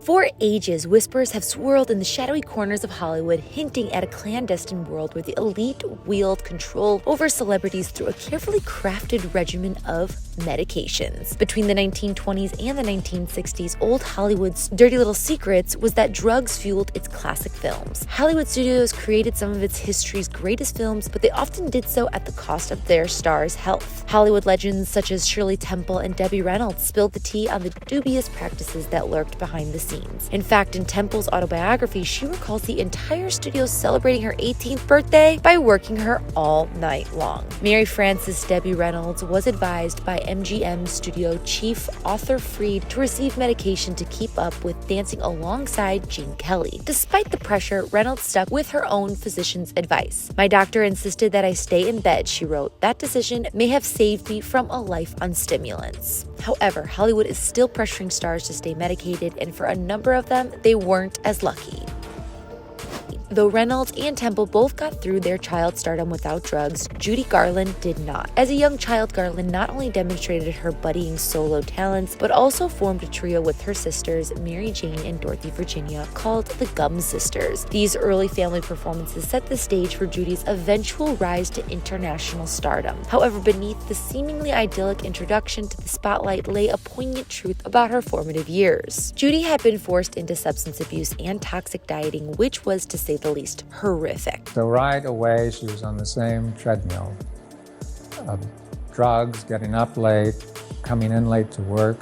For ages, whispers have swirled in the shadowy corners of Hollywood, hinting at a clandestine world where the elite wield control over celebrities through a carefully crafted regimen of medications. Between the 1920s and the 1960s, old Hollywood's dirty little secrets was that drugs fueled its classic films. Hollywood studios created some of its history's greatest films, but they often did so at the cost of their stars' health. Hollywood legends such as Shirley Temple and Debbie Reynolds spilled the tea on the dubious practices that lurked behind the scenes. In fact, in Temple's autobiography, she recalls the entire studio celebrating her 18th birthday by working her all night long. Mary Frances Debbie Reynolds was advised by MGM studio chief Arthur Freed to receive medication to keep up with dancing alongside Gene Kelly. Despite the pressure, Reynolds stuck with her own physician's advice. "My doctor insisted that I stay in bed," she wrote. "That decision may have saved me from a life on stimulants." However, Hollywood is still pressuring stars to stay medicated, and for a number of them, they weren't as lucky. Though Reynolds and Temple both got through their child stardom without drugs, Judy Garland did not. As a young child, Garland not only demonstrated her budding solo talents, but also formed a trio with her sisters, Mary Jane and Dorothy Virginia, called the Gum Sisters. These early family performances set the stage for Judy's eventual rise to international stardom. However, beneath the seemingly idyllic introduction to the spotlight lay a poignant truth about her formative years. Judy had been forced into substance abuse and toxic dieting, which was, to say the least, horrific. So right away, she was on the same treadmill of drugs, getting up late, coming in late to work,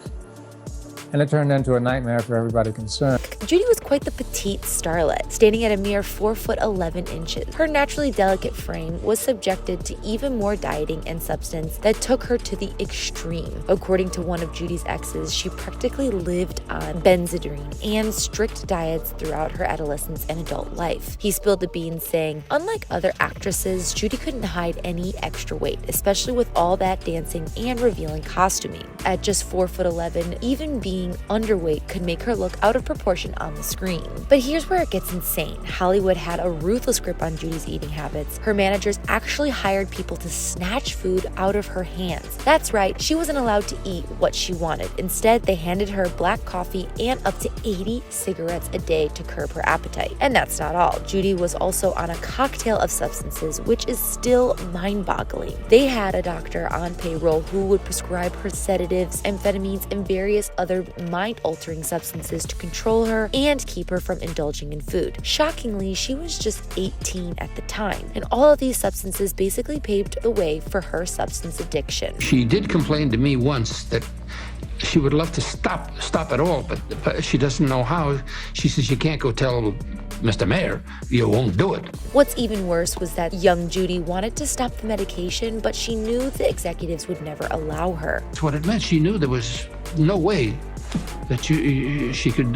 and it turned into a nightmare for everybody concerned. Judy was quite the petite starlet, standing at a mere 4'11". Her naturally delicate frame was subjected to even more dieting and substance that took her to the extreme. According to one of Judy's exes, she practically lived on Benzedrine and strict diets throughout her adolescence and adult life. He spilled the beans, saying, "Unlike other actresses, Judy couldn't hide any extra weight, especially with all that dancing and revealing costuming. At just 4'11", even being underweight could make her look out of proportion on the screen." But here's where it gets insane. Hollywood had a ruthless grip on Judy's eating habits. Her managers actually hired people to snatch food out of her hands. That's right, she wasn't allowed to eat what she wanted. Instead, they handed her black coffee and up to 80 cigarettes a day to curb her appetite. And that's not all. Judy was also on a cocktail of substances, which is still mind-boggling. They had a doctor on payroll who would prescribe her sedatives, amphetamines, and various other mind-altering substances to control her and keep her from indulging in food. Shockingly, she was just 18 at the time, and all of these substances basically paved the way for her substance addiction. She did complain to me once that she would love to stop it all, but she doesn't know how. She says, "You can't go tell Mr. Mayor, you won't do it." What's even worse was that young Judy wanted to stop the medication, but she knew the executives would never allow her. That's what it meant. She knew there was no way that she could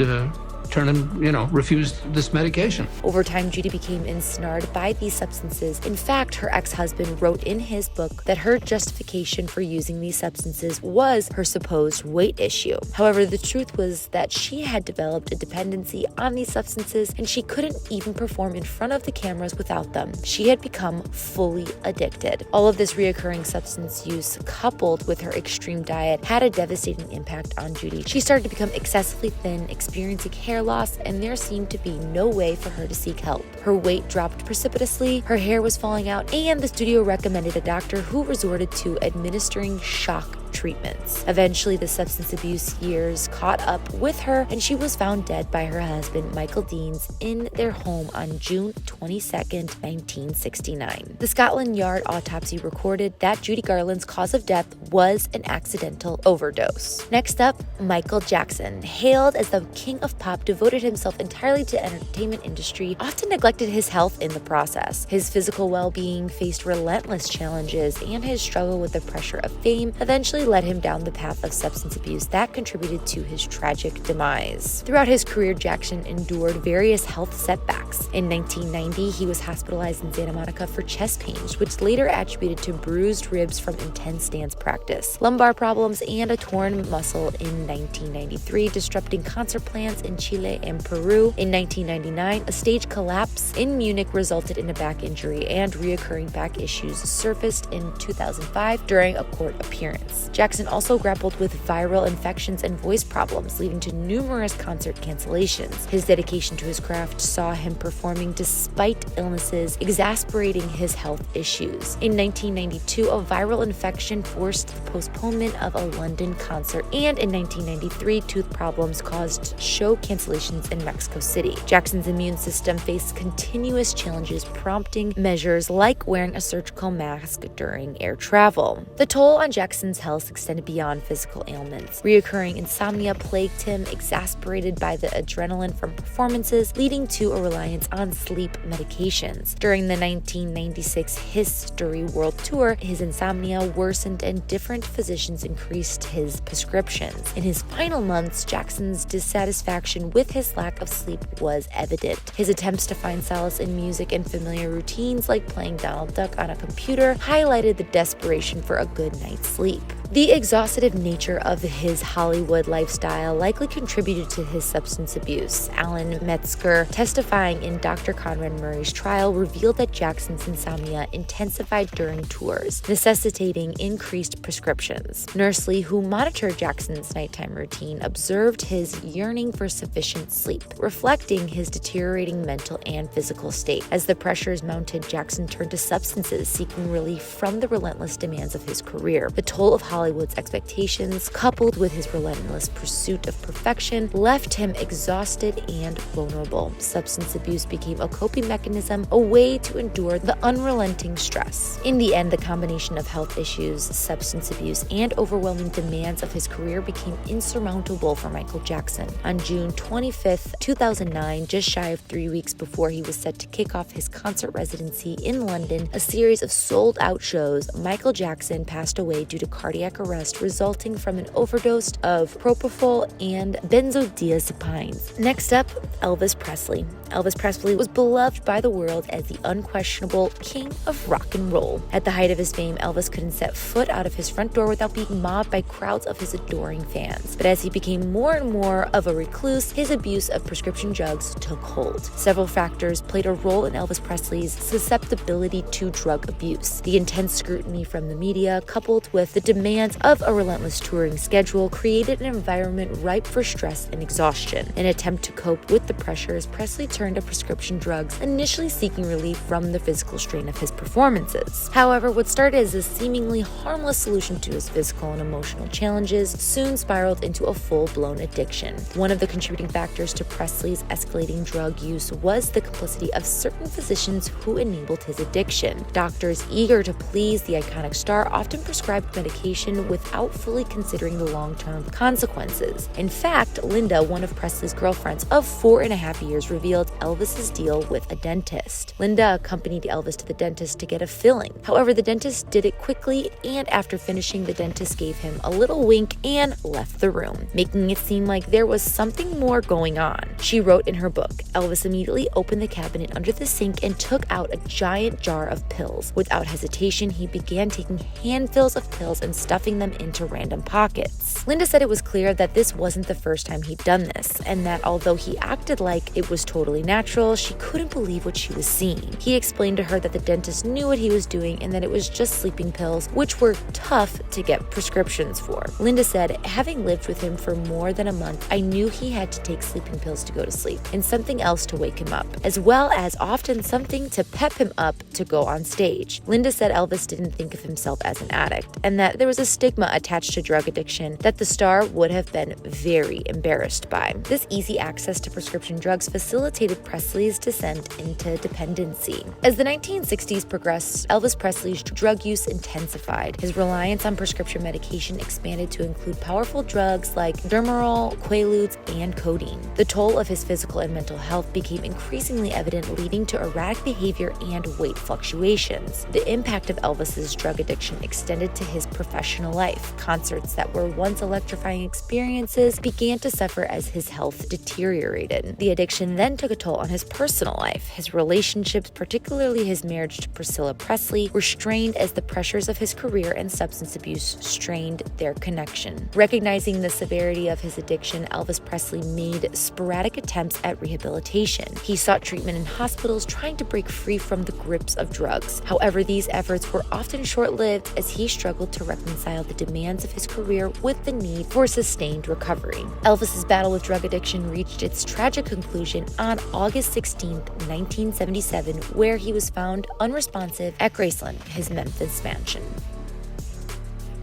turn and, refuse this medication. Over time, Judy became ensnared by these substances. In fact, her ex-husband wrote in his book that her justification for using these substances was her supposed weight issue. However, the truth was that she had developed a dependency on these substances, and she couldn't even perform in front of the cameras without them. She had become fully addicted. All of this reoccurring substance use, coupled with her extreme diet, had a devastating impact on Judy. She started to become excessively thin, experiencing hair loss, and there seemed to be no way for her to seek help. Her weight dropped precipitously, her hair was falling out, and the studio recommended a doctor who resorted to administering shock treatments. Eventually, the substance abuse years caught up with her, and she was found dead by her husband, Michael Deans, in their home on June 22nd, 1969. The Scotland Yard autopsy recorded that Judy Garland's cause of death was an accidental overdose. Next up, Michael Jackson. Hailed as the king of pop, devoted himself entirely to the entertainment industry, often neglected his health in the process. His physical well-being faced relentless challenges, and his struggle with the pressure of fame eventually led him down the path of substance abuse that contributed to his tragic demise. Throughout his career, Jackson endured various health setbacks. In 1990, he was hospitalized in Santa Monica for chest pains, which later attributed to bruised ribs from intense dance practice, lumbar problems, and a torn muscle in 1993, disrupting concert plans in Chile and Peru. In 1999, a stage collapse in Munich resulted in a back injury, and reoccurring back issues surfaced in 2005 during a court appearance. Jackson also grappled with viral infections and voice problems, leading to numerous concert cancellations. His dedication to his craft saw him performing despite illnesses, exasperating his health issues. In 1992, a viral infection forced the postponement of a London concert, and in 1993, tooth problems caused show cancellations in Mexico City. Jackson's immune system faced continuous challenges, prompting measures like wearing a surgical mask during air travel. The toll on Jackson's health extended beyond physical ailments. Reoccurring insomnia plagued him, exasperated by the adrenaline from performances, leading to a reliance on sleep medications. During the 1996 History World Tour, his insomnia worsened and different physicians increased his prescriptions. In his final months, Jackson's dissatisfaction with his lack of sleep was evident. His attempts to find solace in music and familiar routines like playing Donald Duck on a computer highlighted the desperation for a good night's sleep. The exhaustive nature of his Hollywood lifestyle likely contributed to his substance abuse. Alan Metzger, testifying in Dr. Conrad Murray's trial, revealed that Jackson's insomnia intensified during tours, necessitating increased prescriptions. Nurse Lee, who monitored Jackson's nighttime routine, observed his yearning for sufficient sleep, reflecting his deteriorating mental and physical state. As the pressures mounted, Jackson turned to substances, seeking relief from the relentless demands of his career. The toll of Hollywood's expectations, coupled with his relentless pursuit of perfection, left him exhausted and vulnerable. Substance abuse became a coping mechanism, a way to endure the unrelenting stress. In the end, the combination of health issues, substance abuse, and overwhelming demands of his career became insurmountable for Michael Jackson. On June 25, 2009, just shy of 3 weeks before he was set to kick off his concert residency in London, a series of sold-out shows, Michael Jackson passed away due to cardiac arrest resulting from an overdose of propofol and benzodiazepines. Next up, Elvis Presley. Elvis Presley was beloved by the world as the unquestionable king of rock and roll. At the height of his fame, Elvis couldn't set foot out of his front door without being mobbed by crowds of his adoring fans. But as he became more and more of a recluse, his abuse of prescription drugs took hold. Several factors played a role in Elvis Presley's susceptibility to drug abuse. The intense scrutiny from the media, coupled with the demands of a relentless touring schedule, created an environment ripe for stress and exhaustion. In an attempt to cope with the pressures, Presley turned to prescription drugs, initially seeking relief from the physical strain of his performances. However, what started as a seemingly harmless solution to his physical and emotional challenges soon spiraled into a full-blown addiction. One of the contributing factors to Presley's escalating drug use was the complicity of certain physicians who enabled his addiction. Doctors eager to please the iconic star often prescribed medication without fully considering the long-term consequences. In fact, Linda, one of Presley's girlfriends of 4.5 years, revealed Elvis's deal with a dentist. Linda accompanied Elvis to the dentist to get a filling. However, the dentist did it quickly, and after finishing, the dentist gave him a little wink and left the room, making it seem like there was something more going on. She wrote in her book, Elvis immediately opened the cabinet under the sink and took out a giant jar of pills. Without hesitation, he began taking handfuls of pills and stuffing them into random pockets. Linda said it was clear that this wasn't the first time he'd done this, and that although he acted like it was totally natural, she couldn't believe what she was seeing. He explained to her that the dentist knew what he was doing and that it was just sleeping pills, which were tough to get prescriptions for. Linda said, having lived with him for more than a month, I knew he had to take sleeping pills to go to sleep and something else to wake him up, as well as often something to pep him up to go on stage. Linda said Elvis didn't think of himself as an addict and that there was a stigma attached to drug addiction that the star would have been very embarrassed by. This easy access to prescription drugs facilitated Presley's descent into dependency. As the 1960s progressed, Elvis Presley's drug use intensified. His reliance on prescription medication expanded to include powerful drugs like Demerol, Quaaludes, and codeine. The toll of his physical and mental health became increasingly evident, leading to erratic behavior and weight fluctuations. The impact of Elvis's drug addiction extended to his professional life. Concerts that were once electrifying experiences began to suffer as his health deteriorated. The addiction then took a toll on his personal life. His relationships, particularly his marriage to Priscilla Presley, were strained as the pressures of his career and substance abuse strained their connection. Recognizing the severity of his addiction, Elvis Presley made sporadic attempts at rehabilitation. He sought treatment in hospitals, trying to break free from the grips of drugs. However, these efforts were often short-lived as he struggled to reconcile reconcile the demands of his career with the need for sustained recovery. Elvis's battle with drug addiction reached its tragic conclusion on August 16, 1977, where he was found unresponsive at Graceland, his Memphis mansion.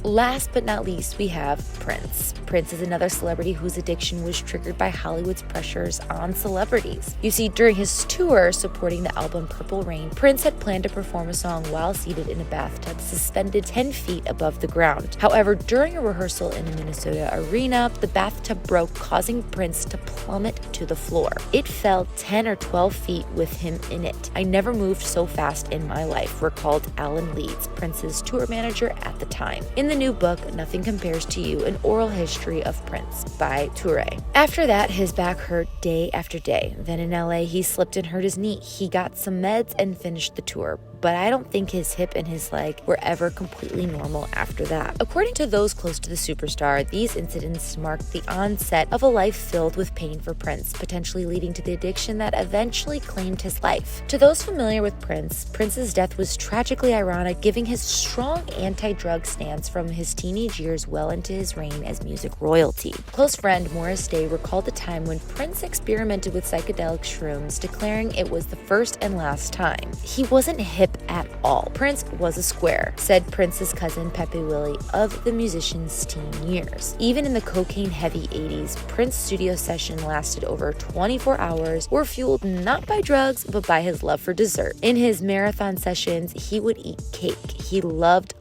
Last but not least, we have Prince. Prince is another celebrity whose addiction was triggered by Hollywood's pressures on celebrities. You see, during his tour supporting the album Purple Rain, Prince had planned to perform a song while seated in a bathtub suspended 10 feet above the ground. However, during a rehearsal in a Minnesota arena, the bathtub broke, causing Prince to plummet to the floor. It fell 10 or 12 feet with him in it. "I never moved so fast in my life," recalled Alan Leeds, Prince's tour manager at the time. In the new book, Nothing Compares to You, An Oral History of Prince by Touré. After that, his back hurt day after day. Then in LA, he slipped and hurt his knee. He got some meds and finished the tour, but I don't think his hip and his leg were ever completely normal after that. According to those close to the superstar, these incidents marked the onset of a life filled with pain for Prince, potentially leading to the addiction that eventually claimed his life. To those familiar with Prince, Prince's death was tragically ironic, giving his strong anti-drug stance from his teenage years well into his reign as music royalty. Close friend Morris Day recalled a time when Prince experimented with psychedelic shrooms, declaring it was the first and last time. He wasn't hip at all. Prince was a square, said Prince's cousin Pepe Willie of the musician's teen years. Even in the cocaine-heavy 80s, Prince's studio session lasted over 24 hours, were fueled not by drugs, but by his love for dessert. In his marathon sessions, he would eat cake. He loved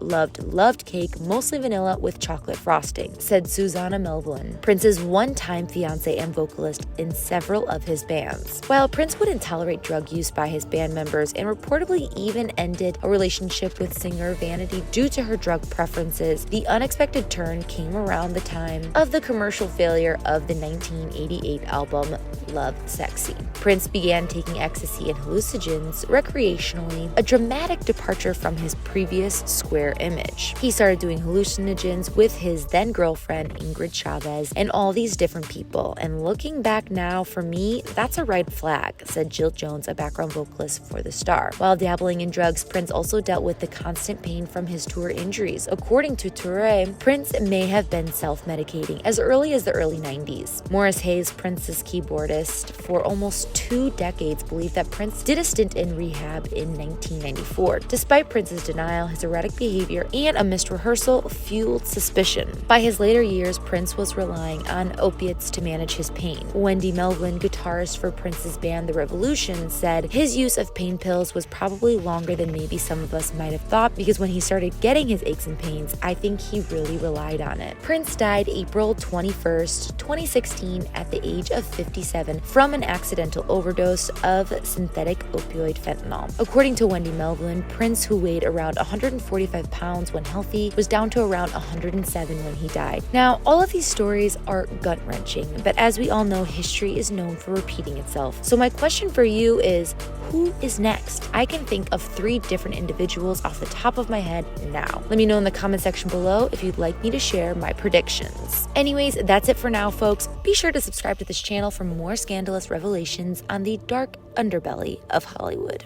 cake, mostly vanilla with chocolate frosting, said Susanna Melvin, Prince's one-time fiance and vocalist in several of his bands. While Prince wouldn't tolerate drug use by his band members and reportedly even ended a relationship with singer Vanity due to her drug preferences, the unexpected turn came around the time of the commercial failure of the 1988 album Love Sexy. Prince began taking ecstasy and hallucinogens recreationally, a dramatic departure from his previous square image. He started doing hallucinogens with his then girlfriend Ingrid Chavez and all these different people, and looking back now, for me, that's a red flag, said Jill Jones, a background vocalist for the star. While dabbling in drugs, Prince also dealt with the constant pain from his tour injuries. According to Touré, Prince may have been self-medicating as early as the early 90s. Morris Hayes, Prince's keyboardist for almost 2 decades, believed that Prince did a stint in rehab in 1994. Despite Prince's denial, his erratic behavior and a missed rehearsal fueled suspicion. By his later years, Prince was relying on opiates to manage his pain. Wendy Melvin, guitarist for Prince's band The Revolution, said his use of pain pills was probably longer than maybe some of us might have thought, because when he started getting his aches and pains, I think he really relied on it. Prince died April 21st, 2016 at the age of 57 from an accidental overdose of synthetic opioid fentanyl. According to Wendy Melvin, Prince, who weighed around 145 pounds when healthy, was down to around 107 when he died. Now, all of these stories are gut-wrenching, but as we all know, history is known for repeating itself. So my question for you is, who is next? I can think of 3 different individuals off the top of my head now. Let me know in the comment section below if you'd like me to share my predictions. Anyways, that's it for now, folks. Be sure to subscribe to this channel for more scandalous revelations on the dark underbelly of Hollywood.